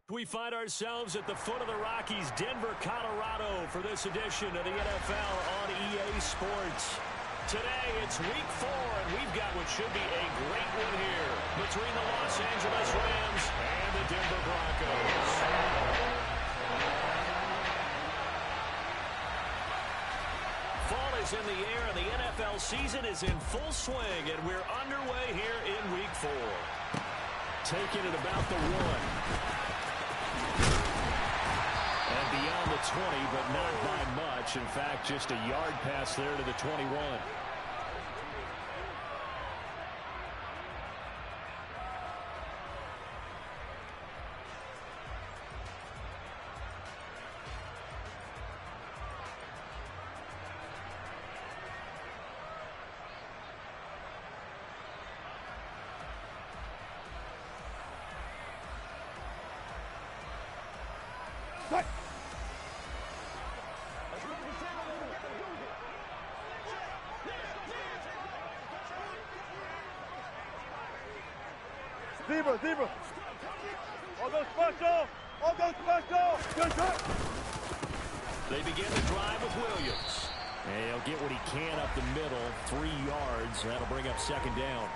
We find ourselves at the foot of the Rockies, Denver, Colorado, for this edition of the NFL on EA Sports. Today, it's Week 4, and we've got what should be a great one here between the Los Angeles Rams and the Denver Broncos. Fall is in the air, and the NFL season is in full swing, and we're underway here in Week 4. Taking it about the 1. And beyond the 20, but not by much. In fact, just a yard pass there to the 21. Zebra. All go special. Good shot. They begin the drive with Williams. And he'll get what he can up the middle, 3 yards. That'll bring up second down.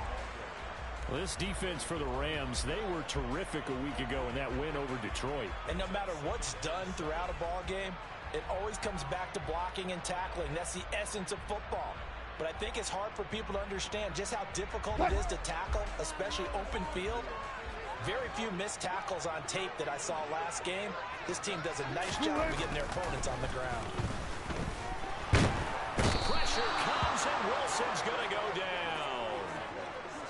Well, this defense for the Rams, they were terrific a week ago in that win over Detroit. And no matter what's done throughout a ball game, it always comes back to blocking and tackling. That's the essence of football. But I think it's hard for people to understand just how difficult it is to tackle, especially open field. Very few missed tackles on tape that I saw last game. This team does a nice job of getting their opponents on the ground. Pressure comes, and Wilson's going to go down.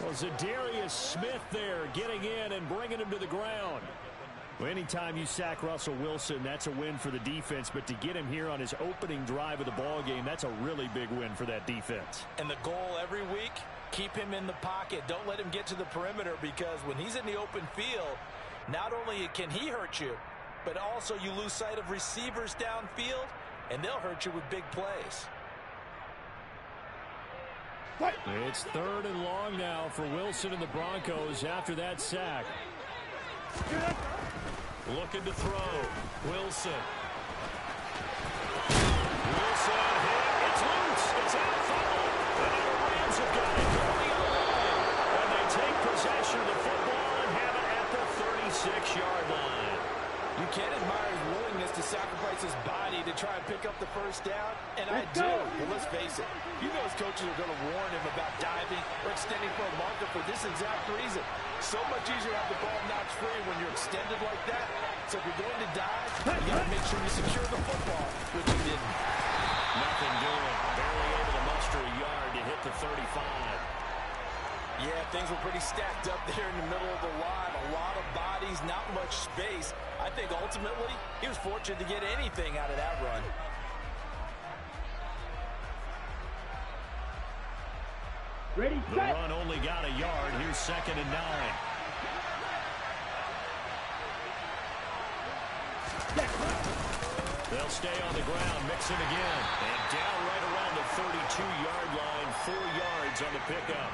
Well, Zadarius Smith there getting in and bringing him to the ground. Well, anytime you sack Russell Wilson, that's a win for the defense. But to get him here on his opening drive of the ball game, that's a really big win for that defense. And the goal every week, keep him in the pocket. Don't let him get to the perimeter, because when he's in the open field, not only can he hurt you, but also you lose sight of receivers downfield, and they'll hurt you with big plays. It's 3rd and long now for Wilson and the Broncos after that sack. Looking to throw. Wilson hit. It's loose. It's out of foul. And the Rams have got it going away. And they take possession of the football and have it at the 36-yard line. You can't admire his willingness to sacrifice his body to try and pick up the first down, and I do. But let's face it, you know his coaches are going to warn him about diving or extending for a marker for this exact reason. So much easier to have the ball notch free when you're extended like that. So if you're going to dive, you got to make sure you secure the football, which he didn't. Nothing doing. Barely able to muster a yard to hit the 35. Yeah, things were pretty stacked up there in the middle of the line. A lot of bodies, not much space. I think ultimately he was fortunate to get anything out of that run. Ready, the run only got a yard. Here's 2nd and 9. They'll stay on the ground, mix it again. And down right around the 32-yard line, 4 yards on the pickup.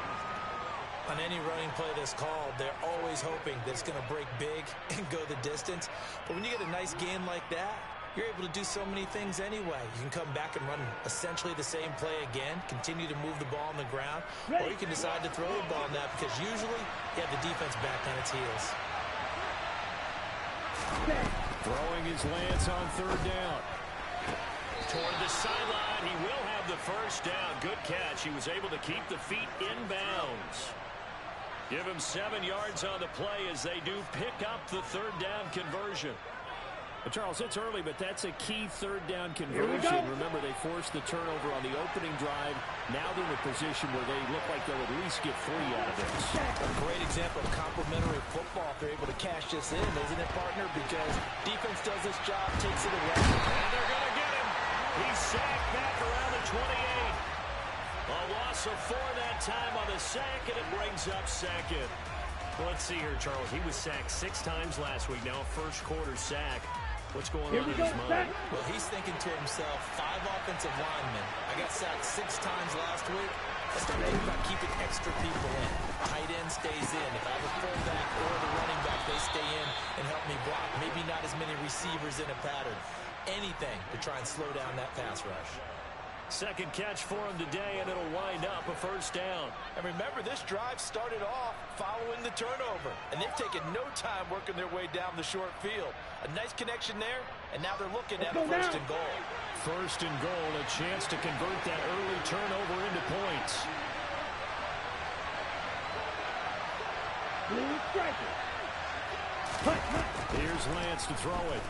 On any running play that's called, they're always hoping that it's going to break big and go the distance. But when you get a nice gain like that, you're able to do so many things anyway. You can come back and run essentially the same play again, continue to move the ball on the ground, or you can decide to throw the ball now, because usually you have the defense back on its heels. Throwing his Lance on 3rd down. Toward the sideline, he will have the first down. Good catch. He was able to keep the feet in bounds. Give him 7 yards on the play as they do pick up the 3rd down conversion. Well, Charles, it's early, but that's a key 3rd down conversion. Remember, they forced the turnover on the opening drive. Now they're in a position where they look like they'll at least get 3 out of this. A great example of complementary football if they're able to cash this in, isn't it, partner? Because defense does this job, takes it away. And they're going to get him. He's sacked back around the 28. A loss of 4 that time on the sack, and it brings up 2nd. Well, let's see here, Charles. He was sacked 6 times last week. Now, first quarter sack. What's going on in his mind? Well, he's thinking to himself, 5 offensive linemen. I got sacked 6 times last week. I start thinking about keeping extra people in. Tight end stays in. If I have a fullback or the running back, they stay in and help me block. Maybe not as many receivers in a pattern. Anything to try and slow down that pass rush. Second catch for him today, and it'll wind up a first down. And remember, this drive started off following the turnover, and they've taken no time working their way down the short field. A nice connection there, and now they're looking at a first and goal. First and goal, a chance to convert that early turnover into points. Here's Lance to throw it.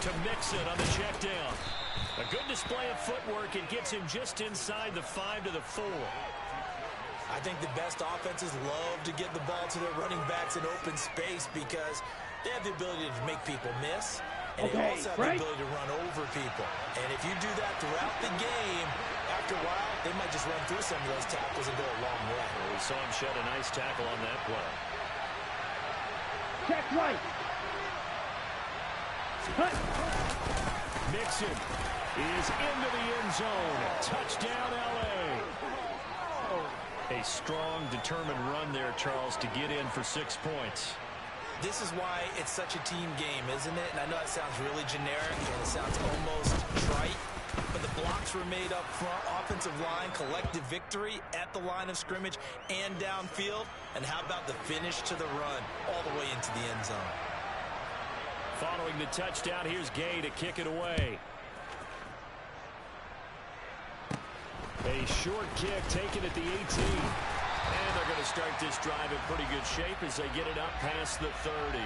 To mix it on the check down. A good display of footwork. It gets him just inside the 5 to the 4. I think the best offenses love to get the ball to their running backs in open space because they have the ability to make people miss, and they also have the ability to run over people. And if you do that throughout the game, after a while, they might just run through some of those tackles and go a long way. Well, we saw him shed a nice tackle on that play. Check right. Mixon is into the end zone. Touchdown, L.A. A strong, determined run there, Charles, to get in for 6 points. This is why it's such a team game, isn't it? And I know it sounds really generic and it sounds almost trite, but the blocks were made up front, offensive line, collective victory at the line of scrimmage and downfield. And how about the finish to the run all the way into the end zone? Following the touchdown, here's Gay to kick it away. A short kick taken at the 18. And they're going to start this drive in pretty good shape as they get it up past the 30.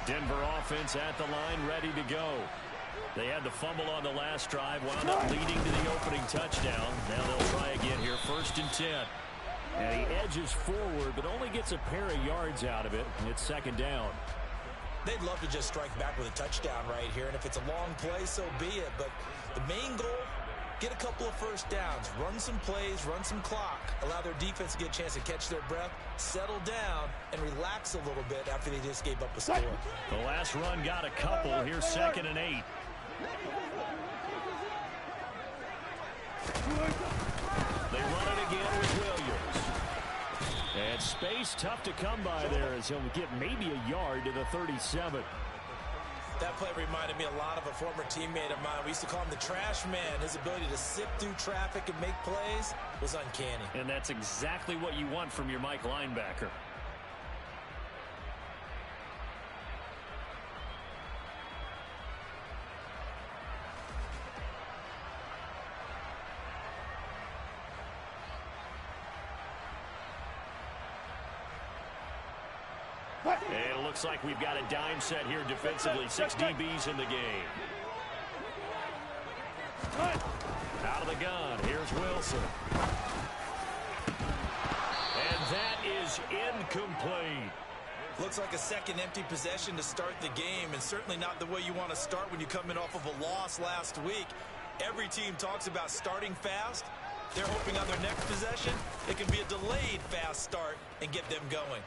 Denver offense at the line, ready to go. They had the fumble on the last drive, wound up leading to the opening touchdown. Now they'll try again here, 1st and 10. And he edges forward, but only gets a pair of yards out of it. And it's 2nd down. They'd love to just strike back with a touchdown right here, and if it's a long play, so be it. But the main goal, get a couple of first downs, run some plays, run some clock, allow their defense to get a chance to catch their breath, settle down, and relax a little bit after they just gave up a score. The last run got a couple. Here's 2nd and 8. They run it again with Williams. And space tough to come by there as he'll get maybe a yard to the 37. That play reminded me a lot of a former teammate of mine. We used to call him the trash man. His ability to sift through traffic and make plays was uncanny. And that's exactly what you want from your Mike linebacker. And it looks like we've got a dime set here defensively. 6 DBs in the game. Out of the gun. Here's Wilson. And that is incomplete. Looks like a second empty possession to start the game, and certainly not the way you want to start when you come in off of a loss last week. Every team talks about starting fast. They're hoping on their next possession it can be a delayed fast start and get them going.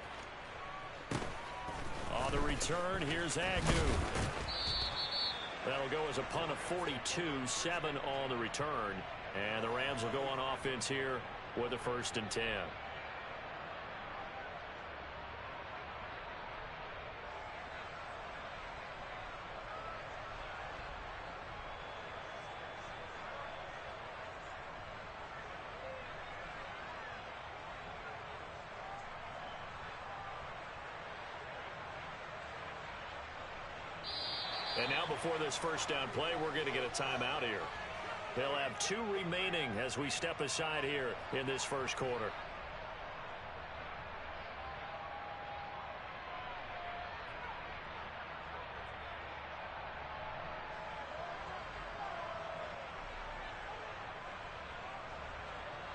On the return, here's Agnew. That'll go as a punt of 42, 7 on the return. And the Rams will go on offense here with a 1st and 10. And now before this first down play, we're going to get a timeout here. They'll have 2 remaining as we step aside here in this first quarter.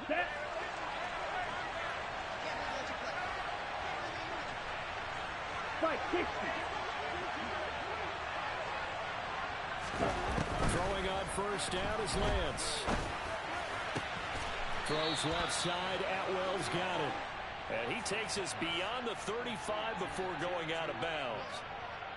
Set. Fight 60. Throwing on first down is Lance. Throws left side. Atwell's got it. And he takes us beyond the 35 before going out of bounds.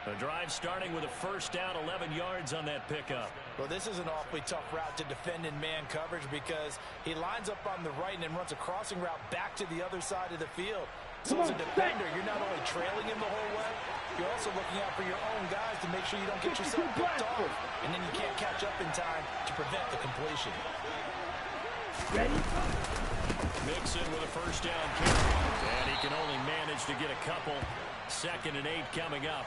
The drive starting with a first down, 11 yards on that pickup. Well, this is an awfully tough route to defend in man coverage because he lines up on the right and then runs a crossing route back to the other side of the field. So as a defender, you're not only trailing him the whole way, you're also looking out for your own guys to make sure you don't get yourself picked off. And then you can't catch up in time to prevent the completion. Ready? Mixon with a first down carry. And he can only manage to get a couple. 2nd and 8 coming up.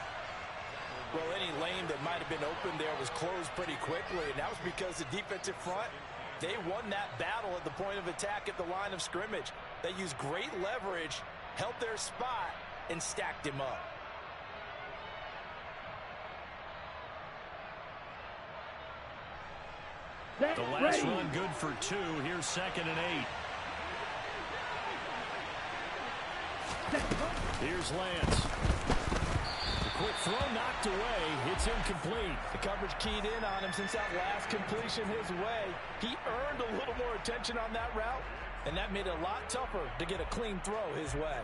Well, any lane that might have been open there was closed pretty quickly, and that was because the defensive front, they won that battle at the point of attack at the line of scrimmage. They used great leverage, held their spot, and stacked him up. The last run good for 2. Here's 2nd and 8. Here's Lance. Quick throw knocked away. It's incomplete. The coverage keyed in on him since that last completion his way. He earned a little more attention on that route, and that made it a lot tougher to get a clean throw his way.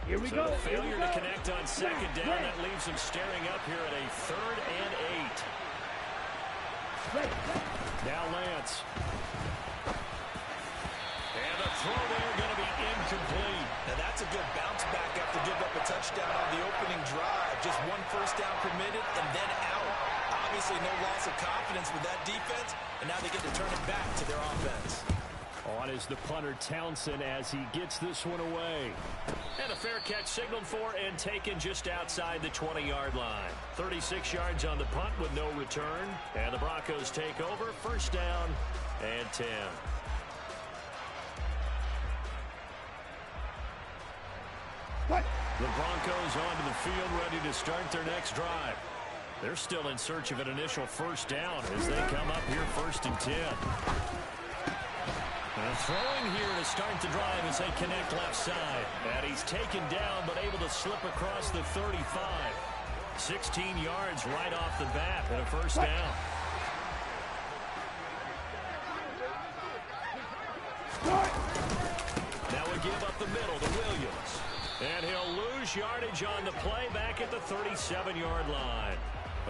Here we go. Failure to connect on 2nd down. That leaves him staring up here at a 3rd and 8. Now Lance. And the throw there going to be incomplete. Now that's a good bounce back after giving up a touchdown on the opening drive. Just 1 first down permitted and then out. Obviously no loss of confidence with that defense, and now they get to turn it back to their offense. On is the punter Townsend as he gets this one away. And a fair catch signaled for and taken just outside the 20-yard line. 36 yards on the punt with no return. And the Broncos take over. First down and 10. What? The Broncos onto the field ready to start their next drive. They're still in search of an initial first down as they come up here 1st and 10. And throwing here to start the drive as they connect left side. And he's taken down but able to slip across the 35. 16 yards right off the bat and a first down. Now we give up the middle to Williams. And he'll lose yardage on the play back at the 37-yard line.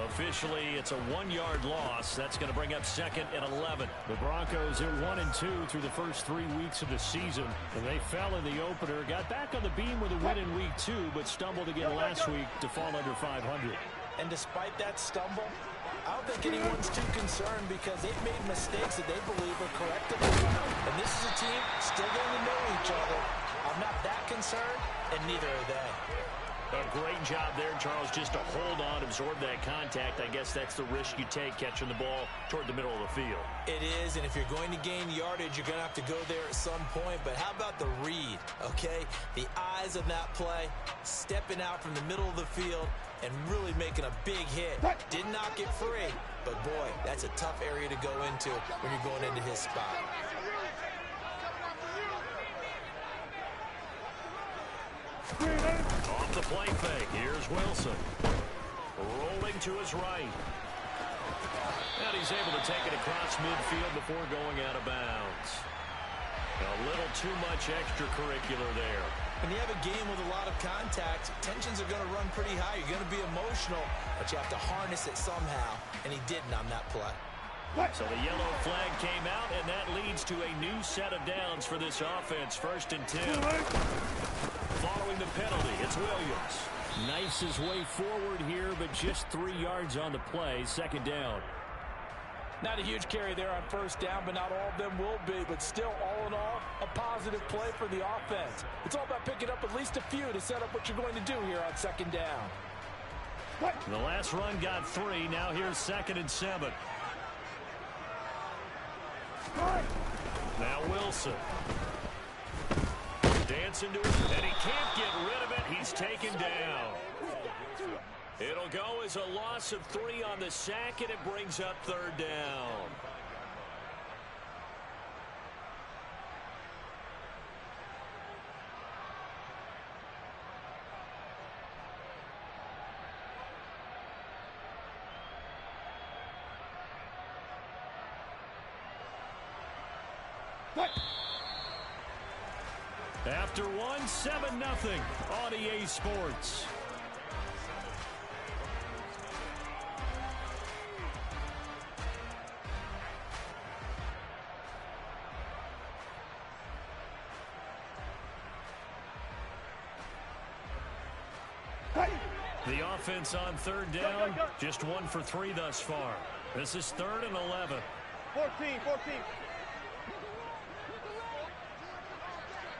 Officially, it's a 1-yard loss. That's going to bring up 2nd and 11. The Broncos are 1-2 through the first 3 weeks of the season. And they fell in the opener, got back on the beam with a win in week 2, but stumbled again last week to fall under 500. And despite that stumble, I don't think anyone's too concerned because they've made mistakes that they believe are correctable. And this is a team still getting to know each other. I'm not that concerned, and neither are they. A great job there, Charles, just to hold on, absorb that contact. I guess that's the risk you take catching the ball toward the middle of the field. It is, and if you're going to gain yardage, you're going to have to go there at some point. But how about the read, okay? The eyes of that play, stepping out from the middle of the field and really making a big hit. Did not get free, but boy, that's a tough area to go into when you're going into his spot. Off the play fake, here's Wilson. Rolling to his right. And he's able to take it across midfield before going out of bounds. A little too much extracurricular there. When you have a game with a lot of contact, tensions are going to run pretty high. You're going to be emotional, but you have to harness it somehow, and he didn't on that play. So the yellow flag came out, and that leads to a new set of downs for this offense. 1st and 10. Following the penalty, it's Williams. Knifes his way forward here, but just 3 yards on the play. 2nd down. Not a huge carry there on 1st down, but not all of them will be. But still, all in all, a positive play for the offense. It's all about picking up at least a few to set up what you're going to do here on 2nd down. The last run got 3. Now here's 2nd and 7. Now Wilson. Dancing to it, and he can't get rid of it. He's taken down. It'll go as a loss of 3 on the sack, and it brings up 3rd down. What? After one, 7-0 on EA Sports. The offense on third down, just 1 for 3 thus far. This is 3rd and 11. 14.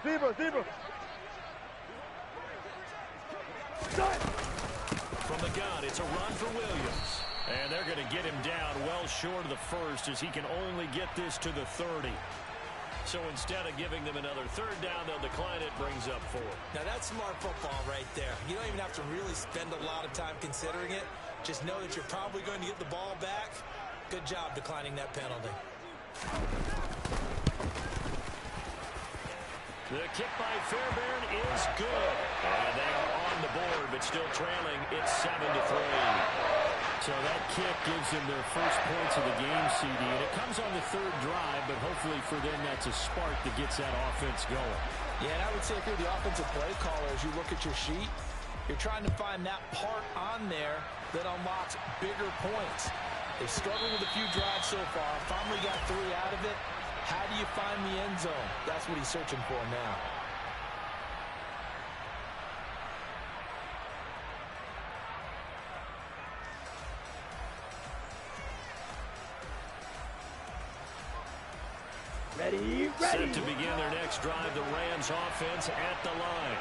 Zebra. From the gun, it's a run for Williams. And they're going to get him down well short of the first as he can only get this to the 30. So instead of giving them another 3rd down, they'll decline it, brings up 4. Now that's smart football right there. You don't even have to really spend a lot of time considering it. Just know that you're probably going to get the ball back. Good job declining that penalty. The kick by Fairbairn is good. And they are on the board, but still trailing. It's 7-3. So that kick gives them their first points of the game, CD. And it comes on the 3rd drive, but hopefully for them that's a spark that gets that offense going. Yeah, and I would say if you're the offensive play caller, as you look at your sheet, you're trying to find that part on there that unlocks bigger points. They've struggled with a few drives so far. Finally got 3 out of it. How do you find the end zone? That's what he's searching for now. Ready. Set to begin their next drive, the Rams offense at the line.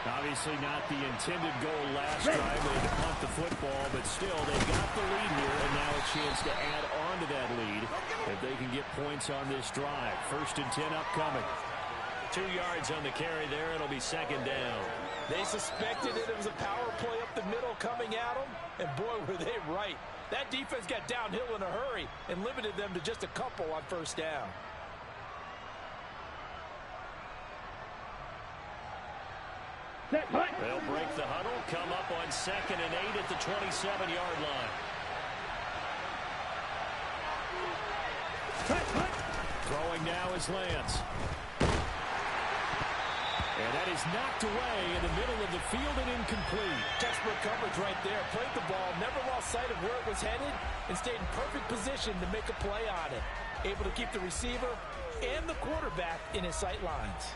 Obviously not the intended goal last drive. They had to punt the football, but still they got the lead here, and now a chance to add on to that lead if they can get points on this drive. 1st and 10 upcoming. 2 yards on the carry there. It'll be 2nd down. They suspected it was a power play up the middle coming at them, and boy, were they right. That defense got downhill in a hurry and limited them to just a couple on 1st down. They'll break the huddle, come up on 2nd and 8 at the 27-yard line. Throwing now is Lance. And that is knocked away in the middle of the field and incomplete. Textbook coverage right there. Played the ball, never lost sight of where it was headed, and stayed in perfect position to make a play on it. Able to keep the receiver and the quarterback in his sight lines.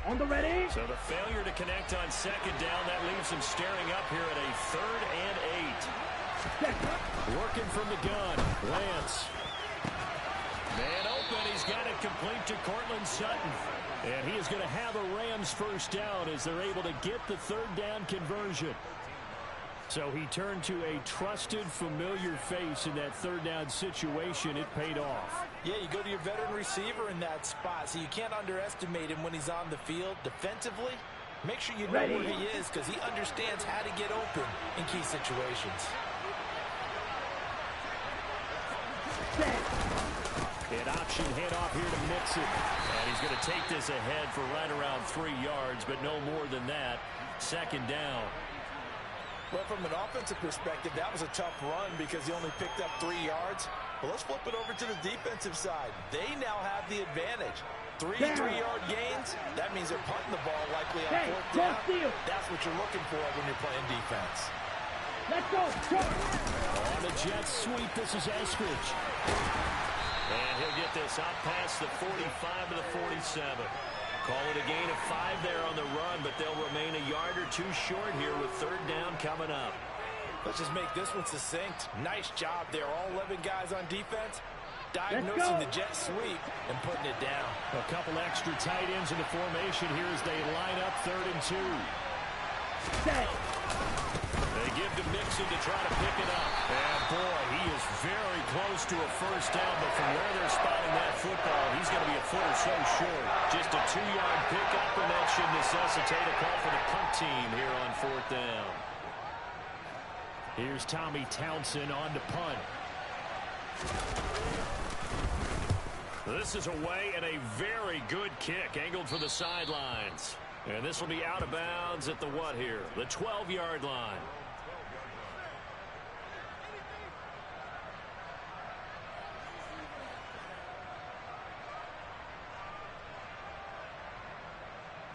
On the ready. So the failure to connect on 2nd down, that leaves him staring up here at a 3rd and 8. Working from the gun, Lance. Man open, he's got it complete to Cortland Sutton. And he is going to have a Rams 1st down as they're able to get the 3rd down conversion. So he turned to a trusted, familiar face in that 3rd down situation. It paid off. Yeah, you go to your veteran receiver in that spot, so you can't underestimate him when he's on the field defensively. Make sure you know where he is because he understands how to get open in key situations. An option handoff here to Mixon. And he's going to take this ahead for right around 3 yards, but no more than that. 2nd down. Well, from an offensive perspective, that was a tough run because he only picked up 3 yards. Well, let's flip it over to the defensive side. They now have the advantage. 3 3-yard gains. That means they're punting the ball likely on 4th down. That's what you're looking for when you're playing defense. Let's go. On a jet sweep, this is Eskridge. And he'll get this out past the 45 to the 47. Call it a gain of 5 there on the run, but they'll remain a yard or 2 short here with 3rd down coming up. Let's just make this one succinct. Nice job there. All 11 guys on defense diagnosing the jet sweep and putting it down. A couple extra tight ends in the formation here as they line up 3rd and 2. They give to Mixon to try to pick it up. And boy, he is very close to a 1st down, but from where they're spotting that football, he's going to be a foot or so short. Just a 2-yard pickup, and that should necessitate a call for the punt team here on 4th down. Here's Tommy Townsend on to punt. This is away and a very good kick, angled for the sidelines. And this will be out of bounds at the what here? The 12-yard line.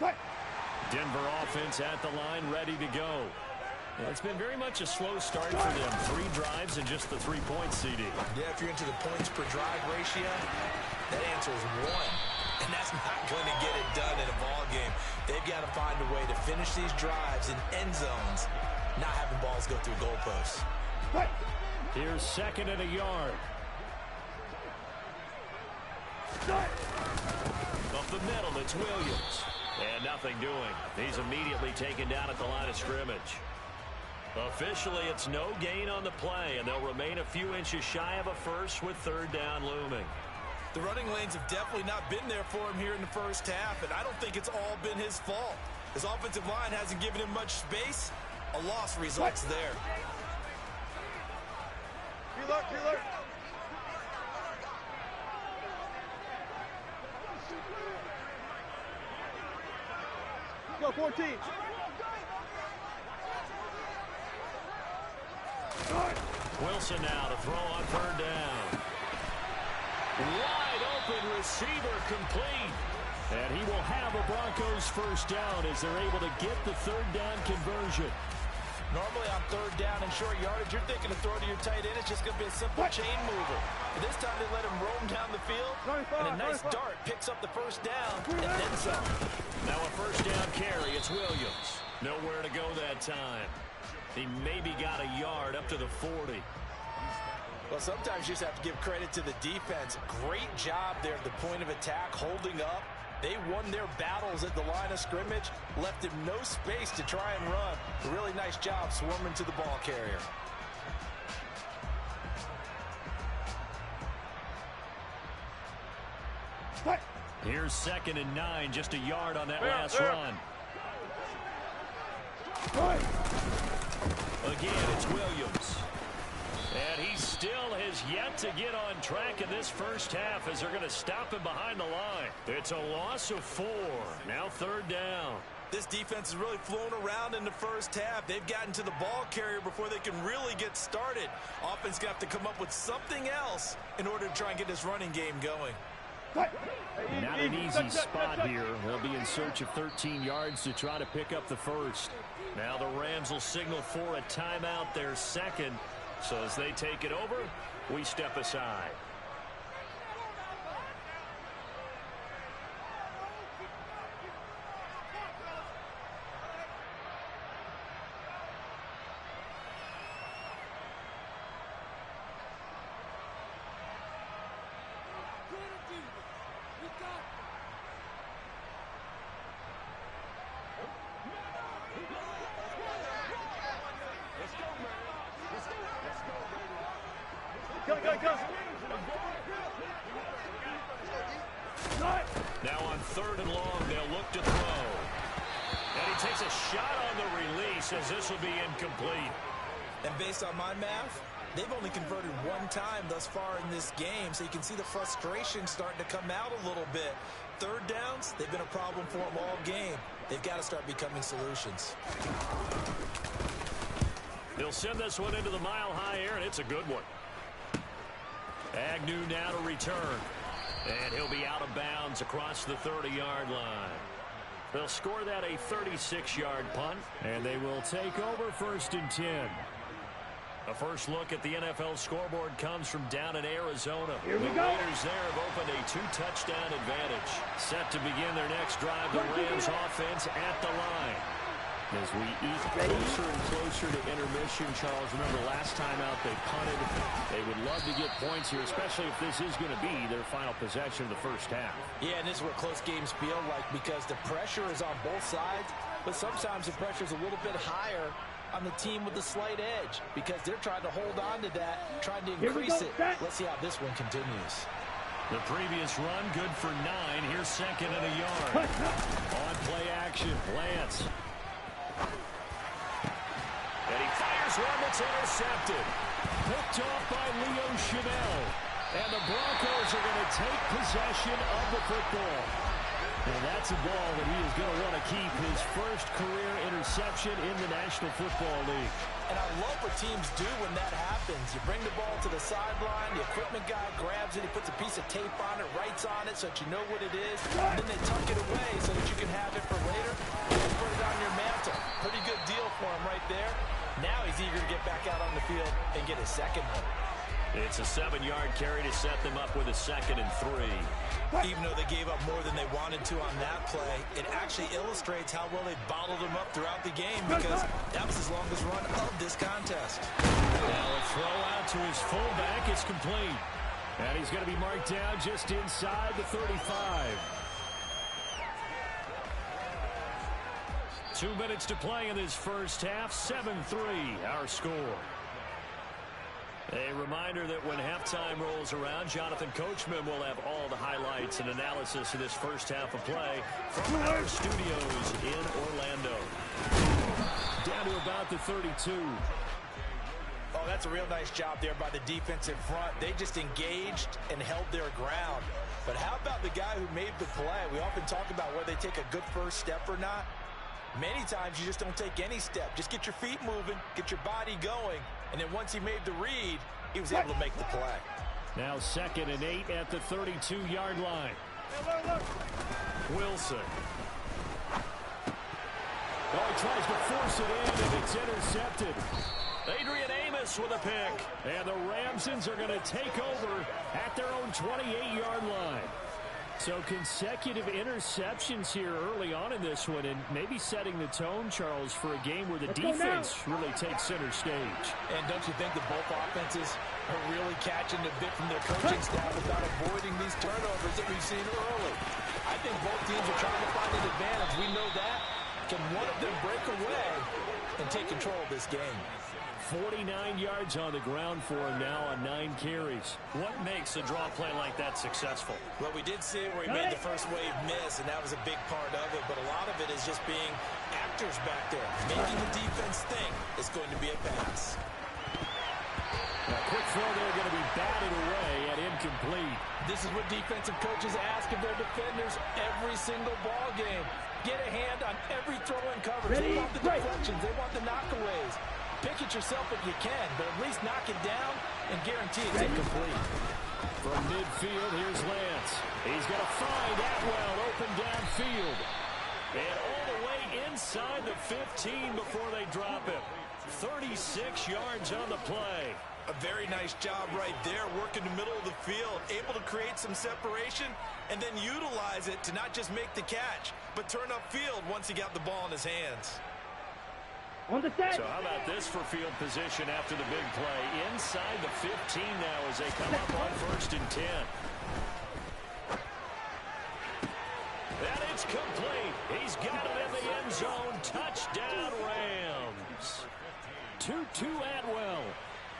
Denver offense at the line, ready to go. It's been very much a slow start for them. 3 drives and just the 3 points, CD. Yeah, if you're into the points per drive ratio, that answer is 1. And that's not going to get it done in a ball game. They've got to find a way to finish these drives in end zones, not having balls go through goalposts. Here's 2nd and a yard. Up the middle, it's Williams. And nothing doing. He's immediately taken down at the line of scrimmage. Officially, it's no gain on the play, and they'll remain a few inches shy of a first with 3rd down looming. The running lanes have definitely not been there for him here in the first half, and I don't think it's all been his fault. His offensive line hasn't given him much space. A loss results there. Reload. Go 14. Wilson now to throw on 3rd down. Wide open receiver complete. And he will have a Broncos 1st down as they're able to get the 3rd down conversion. Normally on 3rd down and short yardage, you're thinking to throw to your tight end. It's just going to be a simple chain mover. But this time they let him roam down the field. And a nice dart picks up the 1st down and then some. Now a 1st down carry. It's Williams. Nowhere to go that time. He maybe got a yard up to the 40. Well, sometimes you just have to give credit to the defense. Great job there at the point of attack, holding up. They won their battles at the line of scrimmage, left him no space to try and run. A really nice job swarming to the ball carrier. Here's 2nd and 9, just a yard on that last run. Again, it's Williams. And he still has yet to get on track in this first half as they're going to stop him behind the line. It's a loss of 4. Now 3rd down. This defense has really flown around in the first half. They've gotten to the ball carrier before they can really get started. Offense got to come up with something else in order to try and get this running game going. Not an easy spot here. They'll be in search of 13 yards to try to pick up the 1st. Now the Rams will signal for a timeout, their 2nd. So as they take it over, we step aside. Go. Now on 3rd and long, they'll look to throw. And he takes a shot on the release as this will be incomplete. And based on my math, they've only converted 1 time thus far in this game, so you can see the frustration starting to come out a little bit. 3rd downs, they've been a problem for them all game. They've got to start becoming solutions. They'll send this one into the mile-high air, and it's a good one. Agnew now to return. And he'll be out of bounds across the 30-yard line. They'll score that a 36-yard punt, and they will take over 1st and 10. A first look at the NFL scoreboard comes from down in Arizona. Here we the go. Raiders there have opened a 2-touchdown advantage. Set to begin their next drive, the Rams offense at the line. As we eat closer and closer to intermission, Charles, remember last time out they punted. They would love to get points here, especially if this is going to be their final possession of the first half. Yeah, and this is what close games feel like because the pressure is on both sides, but sometimes the pressure is a little bit higher on the team with the slight edge because they're trying to hold on to that, trying to increase it. Let's see how this one continues. The previous run, good for 9. Here's 2nd and a yard. On play action, Lance. And he fires one that's intercepted. Picked off by Leo Chanel. And the Broncos are going to take possession of the football. And that's a ball that he is going to want to keep, his first career interception in the National Football League. And I love what teams do when that happens. You bring the ball to the sideline, the equipment guy grabs it, he puts a piece of tape on it, writes on it so that you know what it is, and then they tuck it away so that you can have it for later. You put it on your mantle. Pretty good deal for him right there. Now he's eager to get back out on the field and get his second one. It's a 7-yard carry to set them up with a 2nd and 3. Even though they gave up more than they wanted to on that play, it actually illustrates how well they bottled them up throughout the game because that was his longest run of this contest. Now a throw out to his fullback is complete. And he's going to be marked down just inside the 35. 2 minutes to play in this first half. 7-3 our score. A reminder that when halftime rolls around, Jonathan Coachman will have all the highlights and analysis of this first half of play from our studios in Orlando. Down to about the 32. Oh, that's a real nice job there by the defense in front. They just engaged and held their ground. But how about the guy who made the play? We often talk about whether they take a good first step or not. Many times you just don't take any step. Just get your feet moving, get your body going, and then once he made the read, he was able to make the play. Now 2nd and 8 at the 32-yard line. Wilson. Oh, he tries to force it in, and it's intercepted. Adrian Amos with a pick. And the Ramsons are going to take over at their own 28-yard line. So consecutive interceptions here early on in this one, and maybe setting the tone, Charles, for a game where the defense really takes center stage. And don't you think that both offenses are really catching the bit from their coaching staff about avoiding these turnovers that we've seen early? I think both teams are trying to find an advantage. We know that. Can one of them break away and take control of this game? 49 yards on the ground for him now on 9 carries. What makes a draw play like that successful? Well, we did see it where he made the first wave miss, and that was a big part of it. But a lot of it is just being actors back there, making the defense think it's going to be a pass. A quick throw there going to be batted away and incomplete. This is what defensive coaches ask of their defenders every single ball game. Get a hand on every throw and coverage. They want the deflections. They want the knockaways. Pick it yourself if you can, but at least knock it down and guarantee it's incomplete. From midfield, here's Lance. He's going to find Atwell open downfield. And all the way inside the 15 before they drop him. 36 yards on the play. A very nice job right there, working the middle of the field, able to create some separation, and then utilize it to not just make the catch, but turn upfield once he got the ball in his hands. So how about this for field position after the big play? Inside the 15 now as they come up on 1st and 10. And it's complete. He's got it in the end zone. Touchdown, Rams. 2-2 Atwell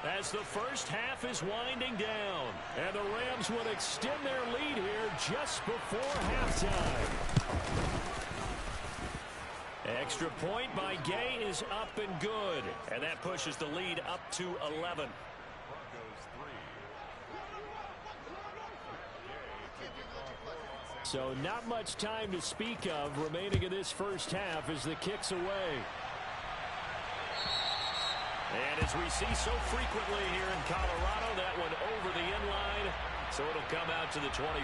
as the first half is winding down. And the Rams will extend their lead here just before halftime. Extra point by Gay is up and good. And that pushes the lead up to 11. So not much time to speak of remaining in this first half as the kick's away. And as we see so frequently here in Colorado, that one over the end line. So it'll come out to the 25.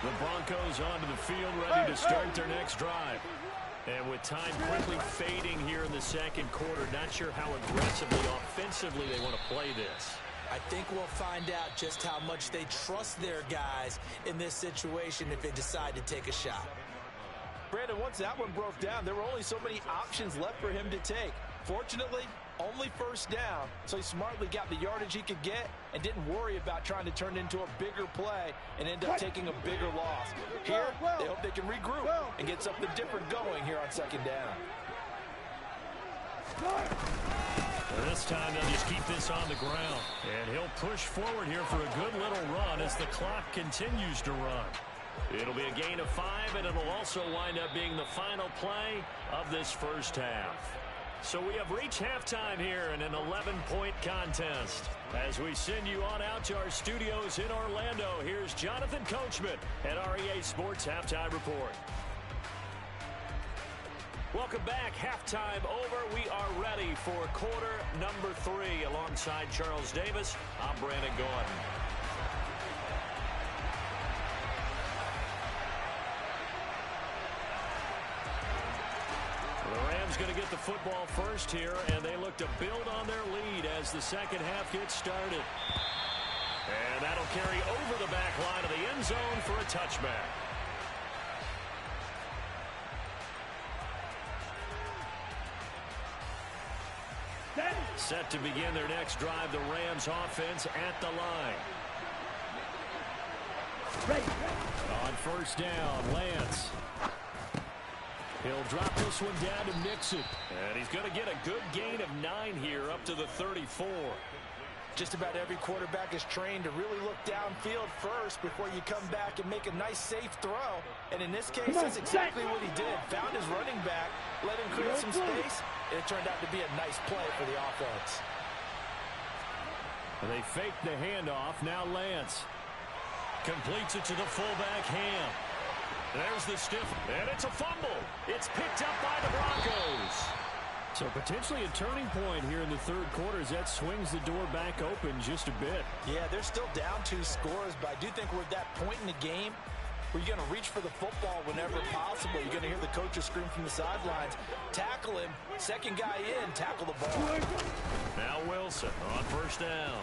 The Broncos onto the field, ready to start their next drive. And with time quickly fading here in the second quarter, not sure how aggressively, offensively they want to play this. I think we'll find out just how much they trust their guys in this situation if they decide to take a shot. Brandon, once that one broke down, there were only so many options left for him to take. Fortunately, only first down, so he smartly got the yardage he could get and didn't worry about trying to turn it into a bigger play and end up taking a bigger loss. Here, they hope they can regroup and get something different going here on second down. This time they'll just keep this on the ground. And he'll push forward here for a good little run as the clock continues to run. It'll be a gain of 5, and it'll also wind up being the final play of this first half. So we have reached halftime here in an 11-point contest. As we send you on out to our studios in Orlando, here's Jonathan Coachman at REA Sports Halftime Report. Welcome back. Halftime over. We are ready for quarter number 3. Alongside Charles Davis, I'm Brandon Gordon. The Rams going to get the football first here, and they look to build on their lead as the second half gets started. And that'll carry over the back line of the end zone for a touchback. Set to begin their next drive, the Rams offense at the line. On first down, Lance. He'll drop this one down to Nixon. And he's going to get a good gain of 9 here up to the 34. Just about every quarterback is trained to really look downfield first before you come back and make a nice, safe throw. And in this case, that's exactly what he did. Found his running back, let him create some space, and it turned out to be a nice play for the offense. And they fake the handoff. Now Lance completes it to the fullback, Ham. There's the stiff, and it's a fumble. It's picked up by the Broncos. So potentially a turning point here in the third quarter as that swings the door back open just a bit. Yeah, they're still down 2 scores, but I do think we're at that point in the game where you're going to reach for the football whenever possible. You're going to hear the coaches scream from the sidelines. Tackle him. Second guy in. Tackle the ball. Now Wilson on first down.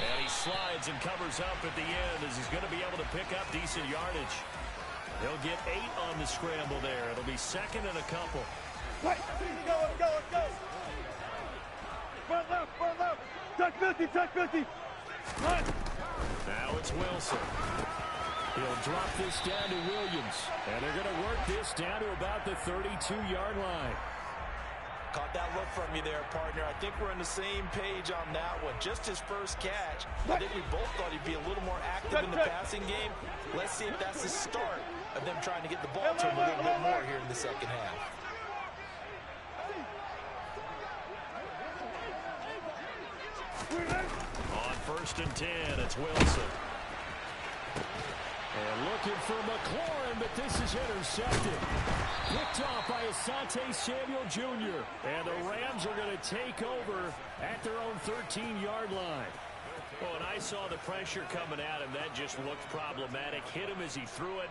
And he slides and covers up at the end as he's going to be able to pick up decent yardage. He'll get 8 on the scramble there. It'll be second and a couple. Let's go. Front left. Touch 50. Run. Now it's Wilson. He'll drop this down to Williams. And they're going to work this down to about the 32-yard line. Caught that look from you there, partner. I think we're on the same page on that one. Just his first catch. I think we both thought he'd be a little more active in the passing game. Let's see if that's the start of them trying to get the ball to him a little bit more here in the second half. On first and 10, it's Wilson. And looking for McLaurin, but this is intercepted. Picked off by Asante Samuel Jr. And the Rams are going to take over at their own 13-yard line. Well, and I saw the pressure coming at him. That just looked problematic. Hit him as he threw it,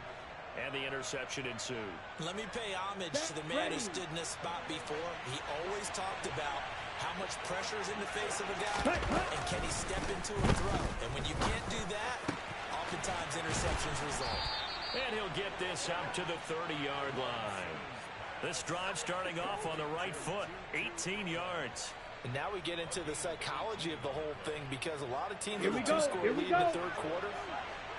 and the interception ensued. Let me pay homage to the man who stood in this spot before. He always talked about how much pressure is in the face of a guy, and can he step into a throw. And when you can't do that, oftentimes interceptions result. And he'll get this up to the 30-yard line. This drive starting off on the right foot, 18 yards. And now we get into the psychology of the whole thing, because a lot of teams with a 2-score lead in the third quarter,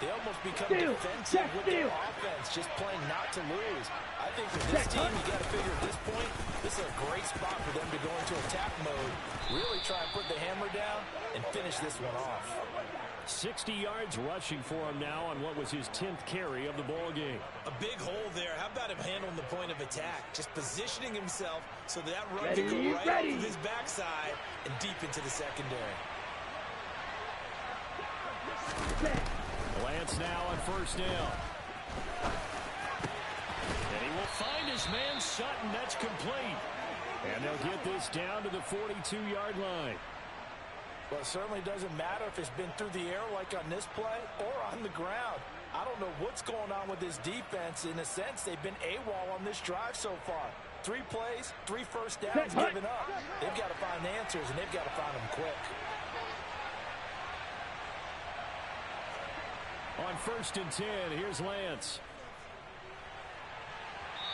they almost become defensive with their offense, just playing not to lose. I think for this team, you got to figure at this point, this is a great spot for them to go into attack mode, really try and put the hammer down and finish this one off. 60 yards rushing for him now on what was his 10th carry of the ball game. A big hole there. How about him handling the point of attack? Just positioning himself so that run can go right off of his backside and deep into the secondary. Lance now on first down. And he will find his man Sutton. That's complete. And they'll get this down to the 42-yard line. Well, it certainly doesn't matter if it's been through the air like on this play or on the ground. I don't know what's going on with this defense. In a sense, they've been AWOL on this drive so far. 3 plays, 3 first downs given up. They've got to find answers, and they've got to find them quick. On first and 10, here's Lance.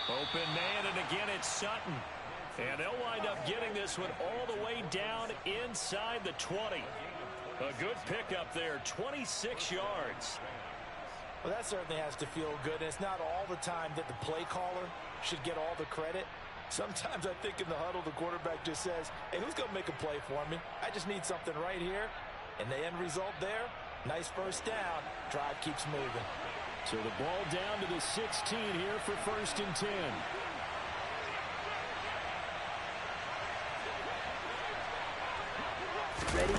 Open man, and again it's Sutton. And they'll wind up getting this one all the way down inside the 20. A good pickup there, 26 yards. Well, that certainly has to feel good. And it's not all the time that the play caller should get all the credit. Sometimes I think in the huddle, the quarterback just says, hey, who's going to make a play for me? I just need something right here. And the end result there, nice first down. Drive keeps moving. So the ball down to the 16 here for first and 10. Ready?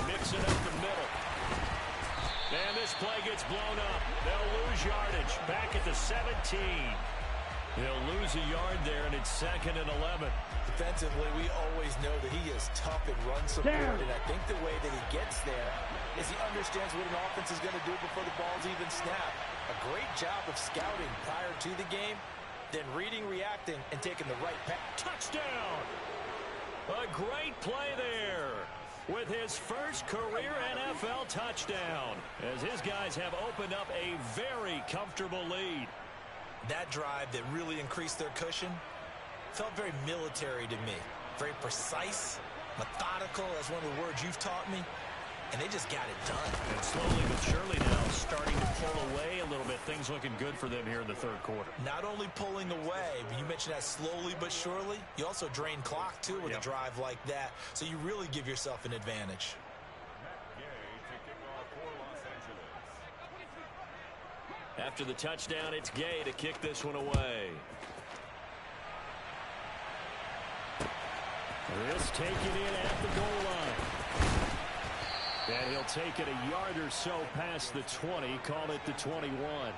Mixing up the middle. And this play gets blown up. They'll lose yardage. Back at the 17. They'll lose a yard there, and it's 2nd and 11. Defensively, we always know that he is tough in run support, and I think the way that he gets there is he understands what an offense is going to do before the ball's even snapped. A great job of scouting prior to the game, then reading, reacting, and taking the right pass. Touchdown! A great play there with his first career NFL touchdown, as his guys have opened up a very comfortable lead. That drive that really increased their cushion felt very military to me. Very precise, methodical, that's one of the words you've taught me. And they just got it done. And slowly but surely now starting to pull away a little bit. Things looking good for them here in the third quarter. Not only pulling away, but you mentioned that slowly but surely. You also drain clock, too, with a drive like that. So you really give yourself an advantage. After the touchdown, it's Gay to kick this one away. This taken in at the goal line. And he'll take it a yard or so past the 20, call it the 21.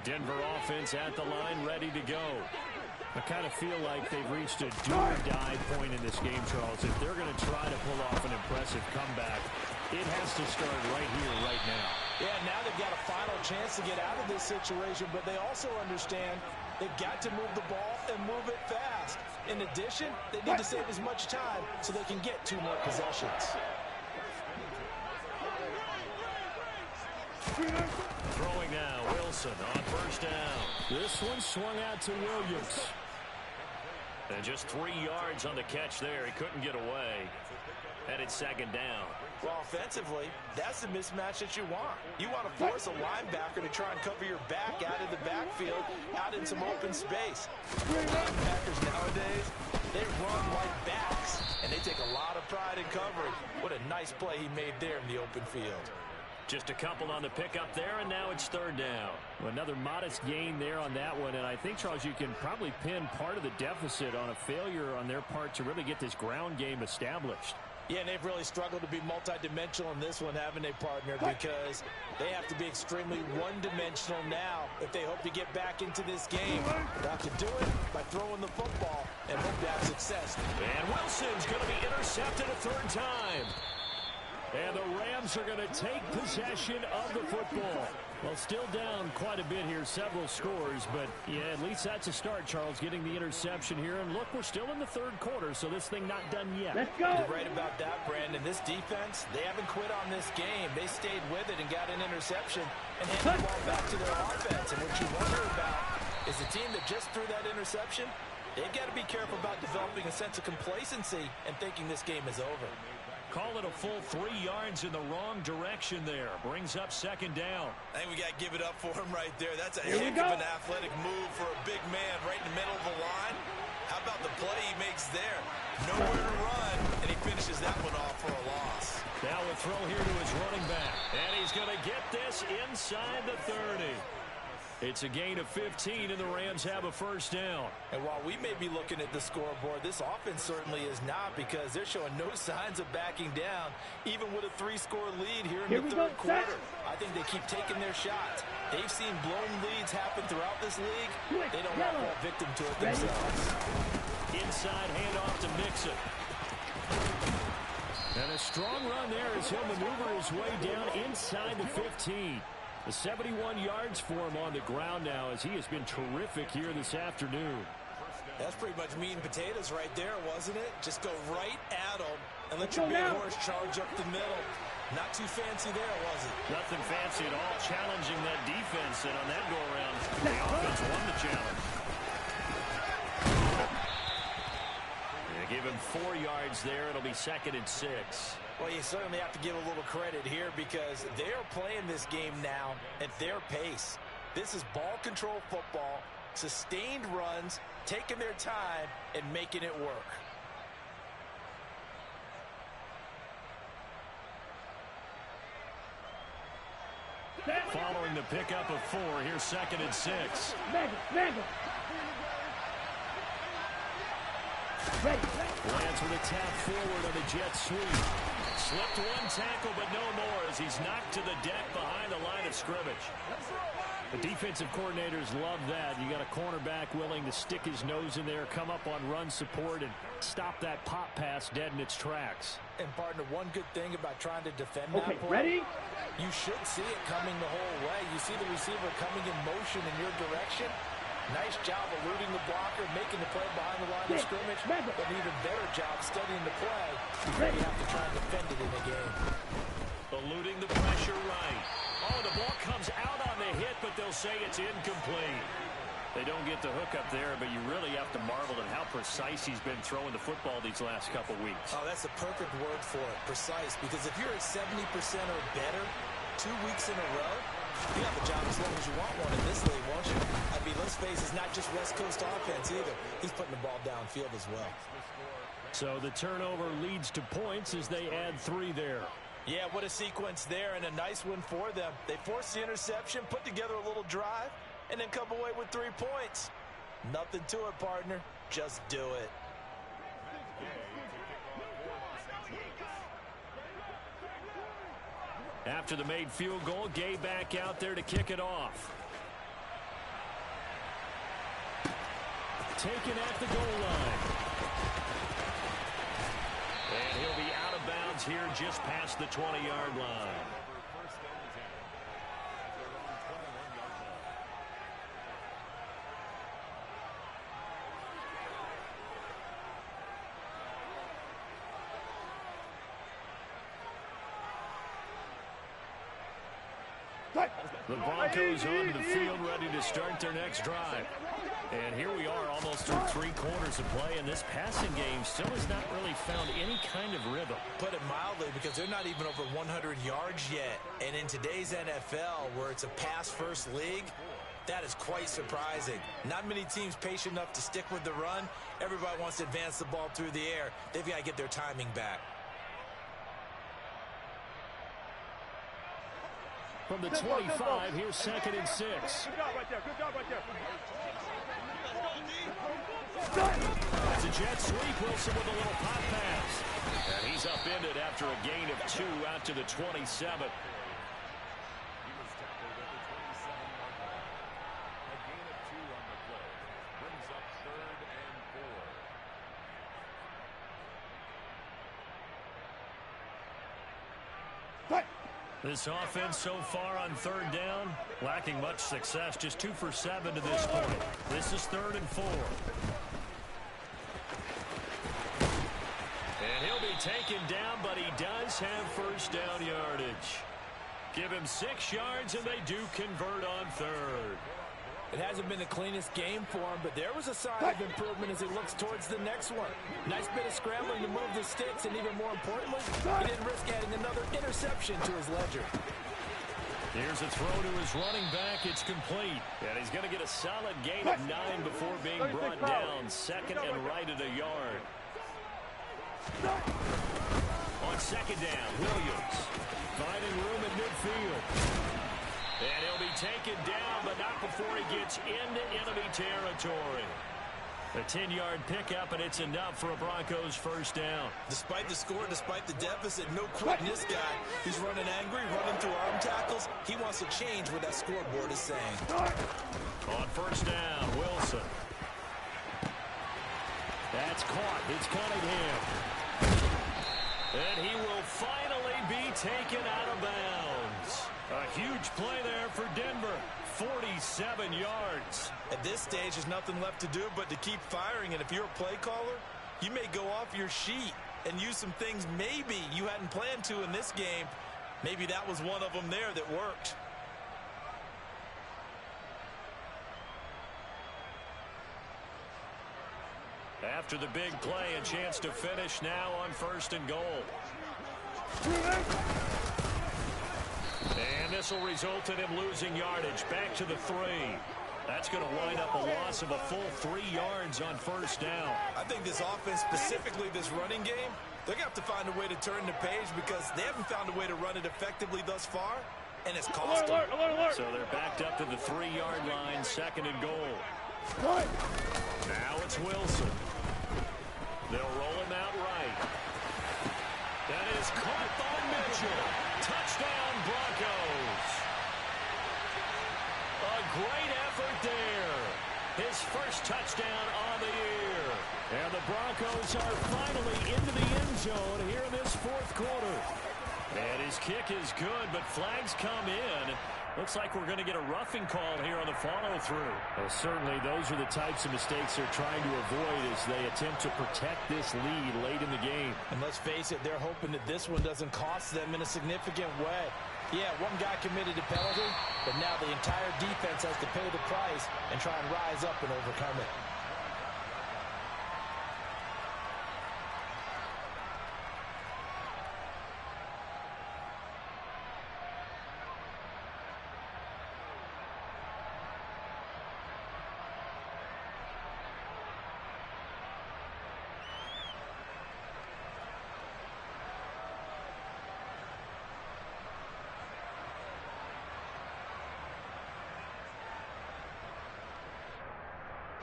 Denver offense at the line, ready to go. I kind of feel like they've reached a do-or-die point in this game, Charles. If they're going to try to pull off an impressive comeback, it has to start right here, right now. Yeah, now they've got a final chance to get out of this situation, but they also understand they've got to move the ball and move it fast. In addition, they need to save as much time so they can get 2 more possessions. Throwing now, Wilson on first down. This one swung out to Williams. And just 3 yards on the catch there. He couldn't get away. And it's 2nd down. Well, offensively, that's the mismatch that you want. You want to force a linebacker to try and cover your back out of the backfield, out in some open space. Linebackers nowadays, they run like backs, and they take a lot of pride in covering. What a nice play he made there in the open field. Just a couple on the pickup there, and now it's 3rd down. Well, another modest gain there on that one, and I think, Charles, you can probably pin part of the deficit on a failure on their part to really get this ground game established. Yeah, and they've really struggled to be multidimensional in this one, haven't they, partner? Because they have to be extremely one-dimensional now if they hope to get back into this game. They have to do it by throwing the football and hope to have success. And Wilson's going to be intercepted a 3rd time. And the Rams are going to take possession of the football. Well, still down quite a bit here, several scores, but yeah, at least that's a start, Charles, getting the interception here. And look, we're still in the 3rd quarter, so this thing not done yet. Let's go. You're right about that, Brandon. This defense, they haven't quit on this game. They stayed with it and got an interception and handed the ball back to their offense. And what you wonder about is the team that just threw that interception, they've got to be careful about developing a sense of complacency and thinking this game is over. Call it a full 3 yards in the wrong direction there. Brings up 2nd down. I think we got to give it up for him right there. That's a heck of an athletic move for a big man right in the middle of the line. How about the play he makes there? Nowhere to run, and he finishes that one off for a loss. Now a throw here to his running back. And he's going to get this inside the 30. It's a gain of 15, and the Rams have a 1st down. And while we may be looking at the scoreboard, this offense certainly is not, because they're showing no signs of backing down, even with a 3-score lead here in the 3rd quarter. I think they keep taking their shots. They've seen blown leads happen throughout this league. They don't want to fall victim to it themselves. Inside handoff to Mixon. And a strong run there as he'll maneuver his way down inside the 15. The 71 yards for him on the ground now, as he has been terrific here this afternoon. That's pretty much meat and potatoes right there, wasn't it? Just go right at him and let your big horse charge up the middle. Not too fancy there, was it? Nothing fancy at all. Challenging that defense, and on that go-around, the offense won the challenge. They give him 4 yards there. It'll be 2nd and 6. Well, you certainly have to give a little credit here, because they are playing this game now at their pace. This is ball control football, sustained runs, taking their time and making it work. Following the pickup of 4, here's 2nd and 6. Lands with a tap forward on the jet sweep. Slipped one tackle, but no more as he's knocked to the deck behind the line of scrimmage. The defensive coordinators love that. You got a cornerback willing to stick his nose in there, come up on run support, and stop that pop pass dead in its tracks. And, partner, one good thing about trying to defend that play, ready? You should see it coming the whole way. You see the receiver coming in motion in your direction. Nice job eluding the blocker, making the play behind the line of scrimmage, but an even better job studying the play before you have to try and defend it in the game. Eluding the pressure right. Oh, the ball comes out on the hit, but they'll say it's incomplete. They don't get the hook up there, but you really have to marvel at how precise he's been throwing the football these last couple weeks. Oh, that's the perfect word for it, precise, because if you're at 70% or better 2 weeks in a row, you have a job as long as you want one in this league, won't you? I mean, let's face it, it's not just West Coast offense either. He's putting the ball downfield as well. So the turnover leads to points as they add 3 there. Yeah, what a sequence there, and a nice one for them. They forced the interception, put together a little drive, and then come away with 3 points. Nothing to it, partner. Just do it. After the made field goal, Gay back out there to kick it off. Taken at the goal line. And he'll be out of bounds here just past the 20-yard line. The Broncos onto the field, ready to start their next drive. And here we are almost through 3 quarters of play, and this passing game still has not really found any kind of rhythm. Put it mildly, because they're not even over 100 yards yet. And in today's NFL, where it's a pass-first league, that is quite surprising. Not many teams patient enough to stick with the run. Everybody wants to advance the ball through the air. They've got to get their timing back. From the 25, here's 2nd and 6. Good job right there. Good job right there. It's a jet sweep. Wilson with a little pop pass. And he's upended after a gain of 2 out to the 27. This offense so far on 3rd down, lacking much success, just 2 for 7 to this point. This is 3rd and 4. And he'll be taken down, but he does have first down yardage. Give him 6 yards, and they do convert on 3rd. It hasn't been the cleanest game for him, but there was a sign of improvement as he looks towards the next one. Nice bit of scrambling to move the sticks, and even more importantly, he didn't risk adding another interception to his ledger. Here's a throw to his running back. It's complete. And he's going to get a solid gain of 9 before being brought down. 2nd and right at a yard. On 2nd down, Williams finding room in midfield. And he'll be taken down, but not before he gets into enemy territory. A 10-yard pickup, and it's enough for a Broncos first down. Despite the score, despite the deficit, no quitting this guy. He's running angry, running through arm tackles. He wants to change what that scoreboard is saying. On first down, Wilson. That's caught. It's Cunningham. And he will finally be taken out of bounds. A huge play there for Denver. 47 yards. At this stage, there's nothing left to do but to keep firing. And if you're a play caller, you may go off your sheet and use some things maybe you hadn't planned to in this game. Maybe that was one of them there that worked. After the big play, a chance to finish now on 1st and goal. And this will result in him losing yardage. Back to the 3. That's going to wind up a loss of a full 3 yards on first down. I think this offense, specifically this running game, they're going to have to find a way to turn the page because they haven't found a way to run it effectively thus far. and it's cost them. So they're backed up to the 3-yard line, 2nd and goal. Now it's Wilson. They'll roll him out right. That is caught by Mitchell. Touchdown, Broncos. A great effort there. His first touchdown on the year. And the Broncos are finally into the end zone here in this 4th quarter. And his kick is good, but flags come in. Looks like we're going to get a roughing call here on the follow-through. Well, certainly those are the types of mistakes they're trying to avoid as they attempt to protect this lead late in the game. And let's face it, they're hoping that this one doesn't cost them in a significant way. Yeah, one guy committed a penalty, but now the entire defense has to pay the price and try and rise up and overcome it.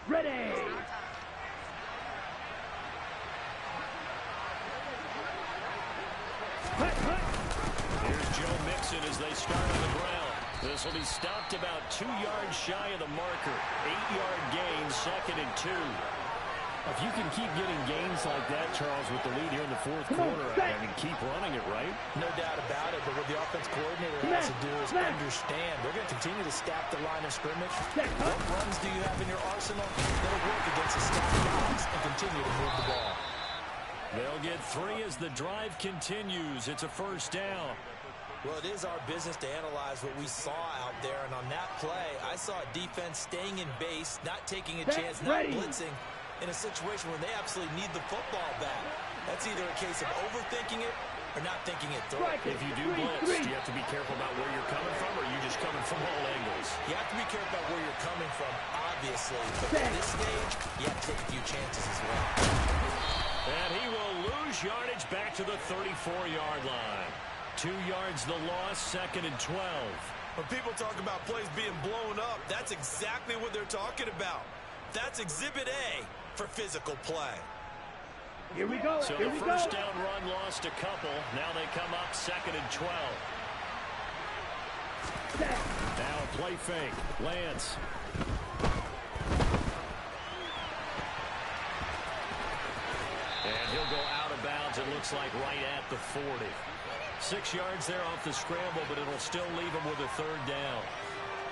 Ready. Here's Joe Mixon as they start on the ground. This will be stopped about 2 yards shy of the marker. 8-yard gain, 2nd and 2. If you can keep getting gains like that, Charles, with the lead here in the 4th quarter, I mean, keep running it, right? No doubt about it, but what the offense coordinator has to do is understand. They're going to continue to stack the line of scrimmage. What runs do you have in your arsenal that'll work against a stacked box and continue to move the ball? They'll get 3 as the drive continues. It's a 1st down. Well, it is our business to analyze what we saw out there, and on that play, I saw a defense staying in base, not taking a chance, not blitzing, in a situation where they absolutely need the football back. That's either a case of overthinking it or not thinking it through. If you do blitz, do you have to be careful about where you're coming from, or are you just coming from all angles? You have to be careful about where you're coming from, obviously, but at this stage, you have to take a few chances as well. And he will lose yardage back to the 34-yard line. 2 yards the loss, 2nd and 12. When people talk about plays being blown up, that's exactly what they're talking about. That's Exhibit A for physical play. Here we go. So the first down run lost a couple. Now they come up 2nd and 12. Now a play fake. Lance. And he'll go out of bounds, it looks like, right at the 40. 6 yards there off the scramble, but it'll still leave him with a 3rd down.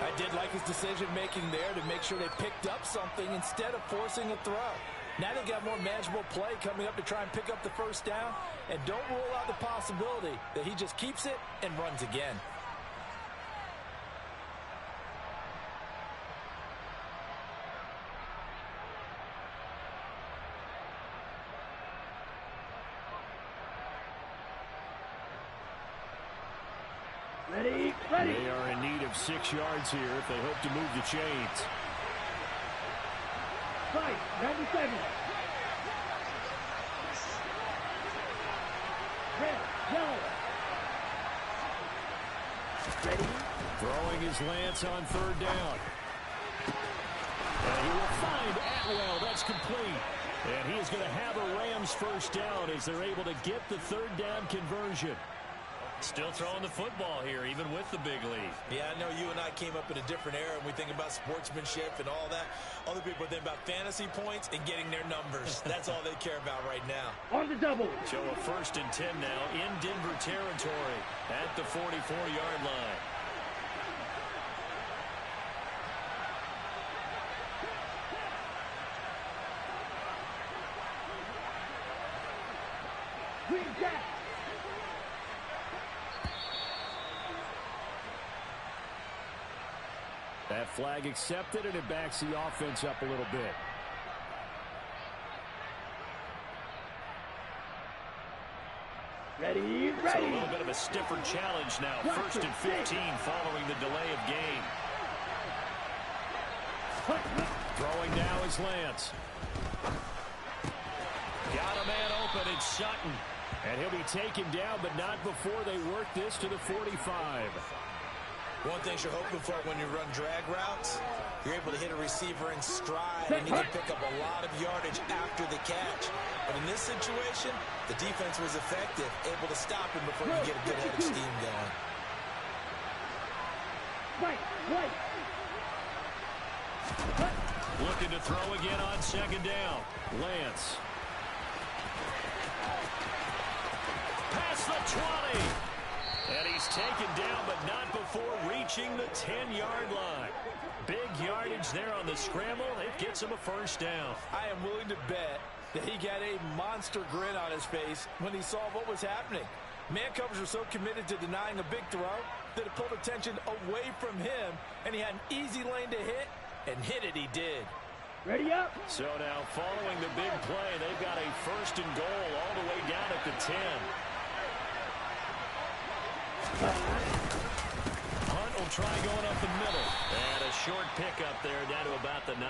I did like his decision-making there to make sure they picked up something instead of forcing a throw. Now they got more manageable play coming up to try and pick up the 1st down, and don't rule out the possibility that he just keeps it and runs again. Ready. They are in need of 6 yards here if they hope to move the chains. 97. Red, yellow. Ready. Throwing his Lance on 3rd down. And he will find Atwell. That's complete. And he is going to have a Rams 1st down as they're able to get the 3rd down conversion. Still throwing the football here, even with the big lead. Yeah, I know you and I came up in a different era, and we think about sportsmanship and all that. Other people think about fantasy points and getting their numbers. That's all they care about right now. On the double. So a 1st and 10 now in Denver territory at the 44-yard line. Green Jack. That flag accepted, and it backs the offense up a little bit. Ready. So a little bit of a stiffer challenge now. 1st and 15 following the delay of game. Throwing now is Lance. Got a man open. It's Sutton. And he'll be taken down, but not before they work this to the 45. One thing you're hoping for when you run drag routes, you're able to hit a receiver in stride and you can pick up a lot of yardage after the catch. But in this situation, the defense was effective, able to stop him before you get a good head of steam going. Right. Looking to throw again on second down. Lance. Past the 20. And he's taken down, but not before reaching the 10-yard line. Big yardage there on the scramble. It gets him a first down. I am willing to bet that he got a monster grin on his face when he saw what was happening. Man covers are so committed to denying a big throw that it pulled attention away from him, and he had an easy lane to hit, and hit it he did. Ready up. So now following the big play, they've got a first and goal all the way down at the 10. Hunt will try going up the middle. And a short pickup there down to about the 9.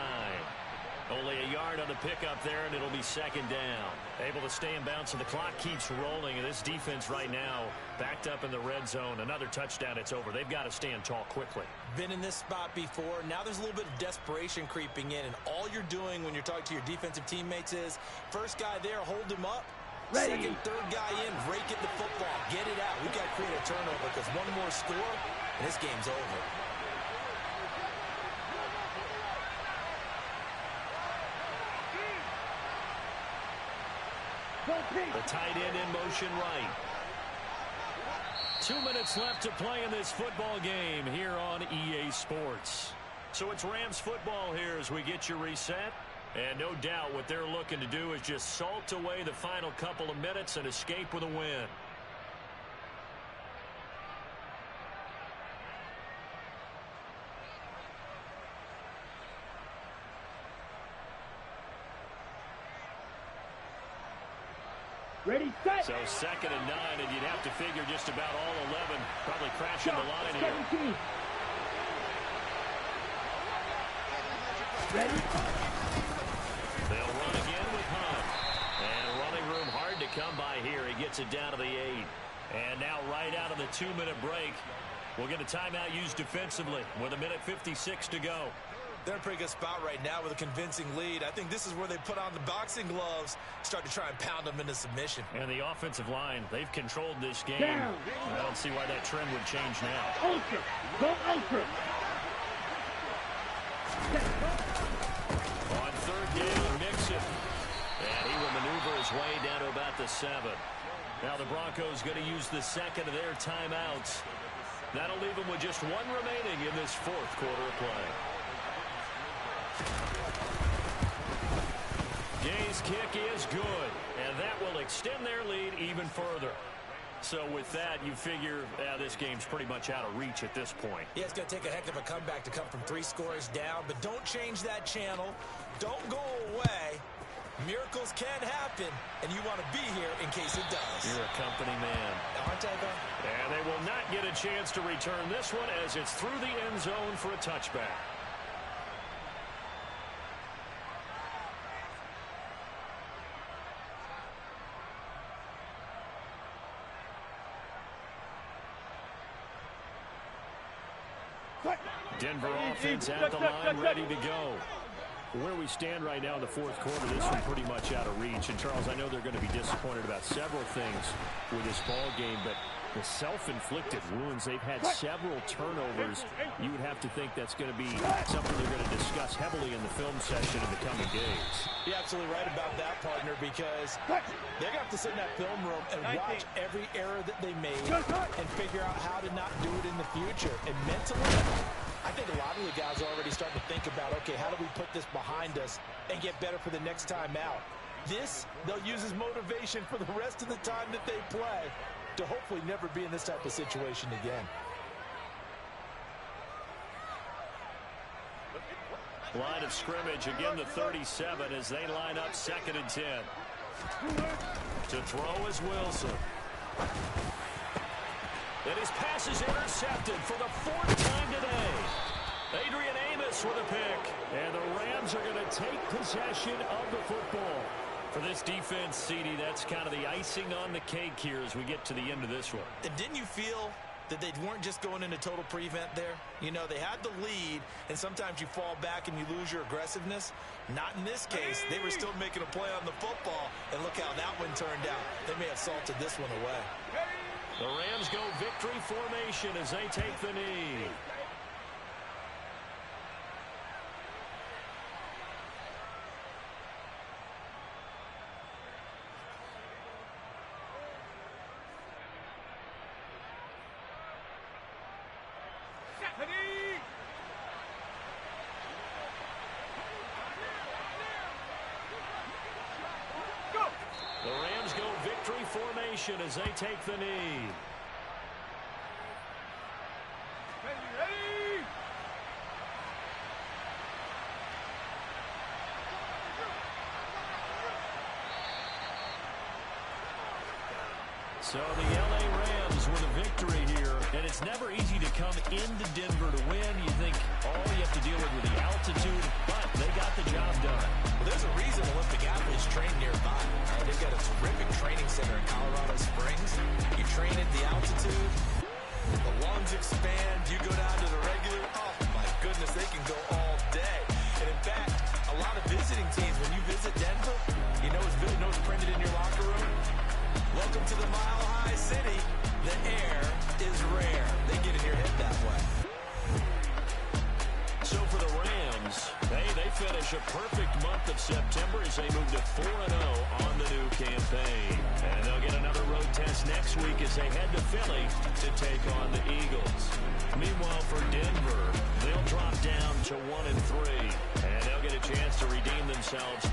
Only a yard on the pickup there, and it'll be second down. Able to stay in bounds, so the clock keeps rolling. And this defense right now backed up in the red zone. Another touchdown, it's over. They've got to stand tall quickly. Been in this spot before. Now there's a little bit of desperation creeping in. And all you're doing when you're talking to your defensive teammates is, first guy there, hold him up. Ready. Second, third guy in, rake at the football. Get it out. We've got to create a turnover because one more score, and this game's over. The tight end in motion right. 2 minutes left to play in this football game here on EA Sports. So it's Rams football here as we get you reset. And no doubt what they're looking to do is just salt away the final couple of minutes and escape with a win. Ready, set. So second and 9, and you'd have to figure just about all 11 probably crashing the line here. 17. Ready. They'll run again with Hunt. And running room hard to come by here. He gets it down to the 8. And now right out of the 2-minute break, we'll get a timeout used defensively with 1:56 to go. They're in a pretty good spot right now with a convincing lead. I think this is where they put on the boxing gloves, start to try and pound them into submission. And the offensive line, they've controlled this game. Down. I don't see why that trend would change now. Ultra. Go ultra. On third down, Mixon. And he will maneuver his way down to about the 7. Now the Broncos going to use the second of their timeouts. That'll leave them with just one remaining in this fourth quarter of play. Gay's kick is good, and that will extend their lead even further. So with that, you figure this game's pretty much out of reach at this point. Yeah, it's going to take a heck of a comeback to come from 3 scores down, but don't change that channel. Don't go away. Miracles can happen, and you want to be here in case it does. You're a company man. Aren't I, though? And they will not get a chance to return this one as it's through the end zone for a touchback. Denver offense at the line, ready to go. Where we stand right now in the fourth quarter, this one pretty much out of reach. And, Charles, I know they're going to be disappointed about several things with this ball game, but the self-inflicted wounds, they've had several turnovers. You would have to think that's going to be something they're going to discuss heavily in the film session in the coming days. You're absolutely right about that, partner, because they're going to have to sit in that film room and watch every error that they made and figure out how to not do it in the future. And mentally, I think a lot of the guys are already starting to think about, okay, how do we put this behind us and get better for the next time out? This, they'll use as motivation for the rest of the time that they play to hopefully never be in this type of situation again. Line of scrimmage, again the 37 as they line up 2nd and 10. To throw is Wilson. And his pass is intercepted for the 4th time today. Adrian Amos with a pick. And the Rams are going to take possession of the football. For this defense, CD, that's kind of the icing on the cake here as we get to the end of this one. And didn't you feel that they weren't just going into total prevent there? You know, they had the lead, and sometimes you fall back and you lose your aggressiveness. Not in this case. They were still making a play on the football, and look how that one turned out. They may have salted this one away. The Rams go victory formation as they take the knee. The Rams go victory formation as they take the knee. So the LA Rams with a victory here, and it's never easy to come into Denver to win. You think all you have to deal with the altitude, but they got the job done. Well, there's a reason Olympic athletes train nearby. They've got a terrific training center in Colorado Springs. You train at the altitude, the lungs expand, you go down to the regular, oh my goodness, they can go all day. And in fact, a lot of visiting teams, when you visit Denver, you know it's printed in your locker room. Welcome to the Mile High City. The air is rare. They get in your head that way. So for the Rams, they finish a perfect month of September as they move to 4-0 on the new campaign. And they'll get another road test next week as they head to Philly to take on the Eagles. Meanwhile, for Denver, they'll drop down to 1-3, and they'll get a chance to redeem themselves